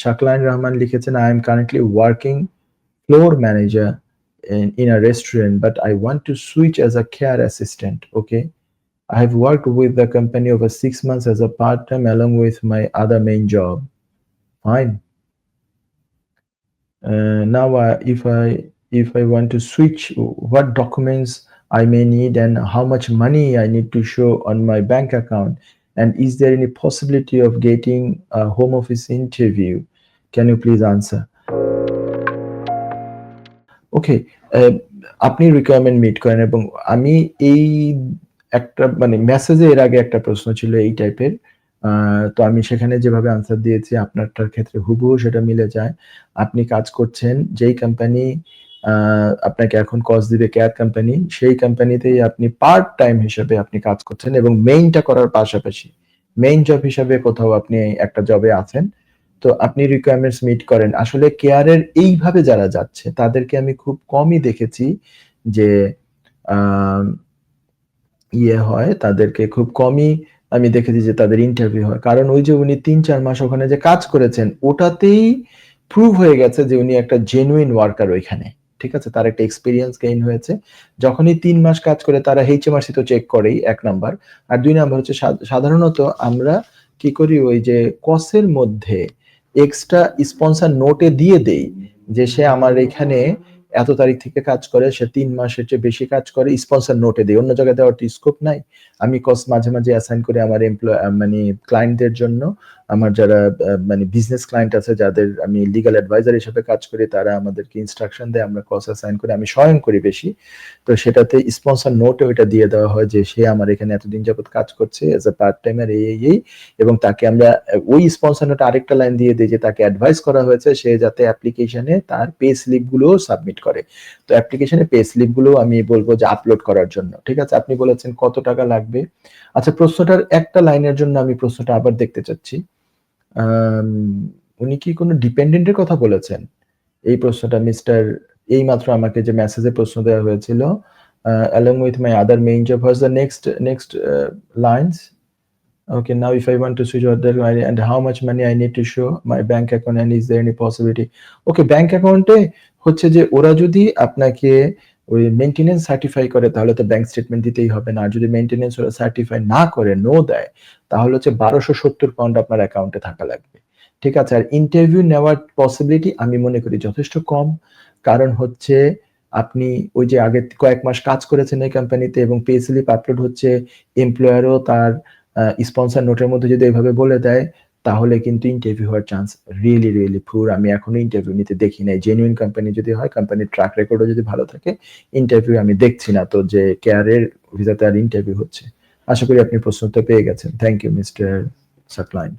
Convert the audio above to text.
শাকলাইন রহমান লিখেছেন, I am currently working floor manager in a restaurant, but I want to switch as a care assistant. Okay. I have worked with the company over 6 months as a part-time along with my other main job. Fine. Now, if I want to switch, what documents I may need and how much money I need to show on my bank account, and is there any possibility of getting a home office interview? Can you please answer? ওকে, আপনি requirement meet করেন এবং আমি এই একটা মানে মেসেজে এর আগে একটা প্রশ্ন ছিল এই টাইপের, তো আমি সেখানে যেভাবে আনসার দিয়েছি আপনারটার ক্ষেত্রে হুবহু সেটা মিলে যায়। আপনি কাজ করছেন যেই কোম্পানি আপনাকে এখন কজ দিবে, কেয়ার কোম্পানি, সেই কোম্পানিতেই আপনি পার্ট টাইম হিসেবে আপনি কাজ করছেন এবং মেইনটা করার পাশাপাশি মেইন জব হিসাবে কোথাও আপনি একটা জবে আছেন। তো আপনি রিকোয়ারমেন্টস মিট করেন। আসলে কেয়ারের এইভাবে যারা যাচ্ছে তাদেরকে আমি খুব কমই দেখেছি যে ইয়ে হয়, তাদেরকে খুব কমই আমি দেখেছি যে তাদের ইন্টারভিউ হয়। কারণ ওই যে উনি ৩-৪ মাস ওখানে যে কাজ করেছেন ওটাতেই প্রুভ হয়ে গেছে যে উনি একটা জেনুইন ওয়ার্কার ওইখানে। ঠিক আছে? তার একটা এক্সপেরিয়েন্স গেইন হয়েছে। যখনই 3 মাস কাজ করে তারা HMRC তো চেক করেই ১ নাম্বার। আর ২ নাম্বার হচ্ছে সাধারণত আমরা কি করি, ওই যে কসের মধ্যে এক্সট্রা স্পন্সর নোটে দিয়ে দেই যে সে আমার এখানে এত তারিখ থেকে কাজ করে, সে ৩ মাসের চেয়ে বেশি কাজ করে, স্পন্সর নোটে দেই। অন্য জায়গায় দেওয়ার তো স্কোপ নাই। আমি কস মাঝে মাঝে অ্যাসাইন করি আমার মানে ক্লায়েন্টদের জন্য। আমার যারা মানে বিজনেস ক্লায়েন্ট আছে যাদের আমি লিগ্যাল অ্যাডভাইজার হিসেবে কাজ করি, তারা আমাদেরকে ইনস্ট্রাকশন দেয়, আমরা কস অ্যাসাইন করি, আমি স্বয়ং করি বেশি। তো সেটাতে স্পন্সর নোটে ওইটা দিয়ে দেওয়া হয় যে সে আমার এখানে এতদিন যাবত কাজ করছে এজ এ পার্ট টাইমার এই, এবং তাকে আমরা ওই স্পন্সর নোটে আরেকটা লাইন দিয়ে দিই যে তাকে অ্যাডভাইস করা হয়েছে সে যাতে অ্যাপ্লিকেশনে তার পে স্লিপ গুলো সাবমিট করে। তো অ্যাপ্লিকেশনে পে স্লিপ গুলো আমি বলবো যে আপলোড করার জন্য। ঠিক আছে? আপনি বলেছেন কত টাকা লাগবে। আচ্ছা, প্রশ্নটার একটা লাইনের জন্য আমি প্রশ্নটা আবার দেখতে চাচ্ছি। উনি কি কোনো ডিপেন্ডেন্টের কথা বলেছেন? এই প্রশ্নটা মিস্টার এইমাত্র আমাকে যে মেসেজে প্রশ্ন দেওয়া হয়েছিল, along with my other main job, what's the next lines? Okay, now if I want to switch order and how much money I need to show my bank account and is there any possibility? Okay, bank অ্যাকাউন্টে হচ্ছে যে ওরা যদি আপনাকে ওই maintenance certify করে তাহলে তো ব্যাংক স্টেটমেন্ট দিতেই হবে না। আর যদি মেইনটেনেন্স ওরা সার্টিফাই না করে, নো দেয়, তাহলে হচ্ছে ১২৭০ পাউন্ড আপনার অ্যাকাউন্টে থাকা লাগবে। ঠিক আছে? আর ইন্টারভিউ নেওয়ার পসিবিলিটি আমি মনে করি যথেষ্ট কম। কারণ হচ্ছে আপনি ওই যে আগে কয়েক মাস কাজ করেছেন এই কোম্পানিতে এবং পে স্লিপ আপলোড হচ্ছে, এমপ্লয়ারও তার স্পন্সর নোটের মধ্যে যদি এইভাবে বলে দেয়, তাহলে কিন্তু ইন্টারভিউ হওয়ার চান্স রিয়েলি পুর। আমি এখনো ইন্টারভিউ নিতে দেখি নাই। জেনুইন কোম্পানি যদি হয়, কোম্পানির ট্র্যাক রেকর্ডও যদি ভালো থাকে, ইন্টারভিউ আমি দেখছি না তো যে কেয়ারের ভিসাতে আর ইন্টারভিউ হচ্ছে। আশা করি আপনি প্রশ্ন উত্তর পেয়ে গেছেন। Thank you mister Saqlain.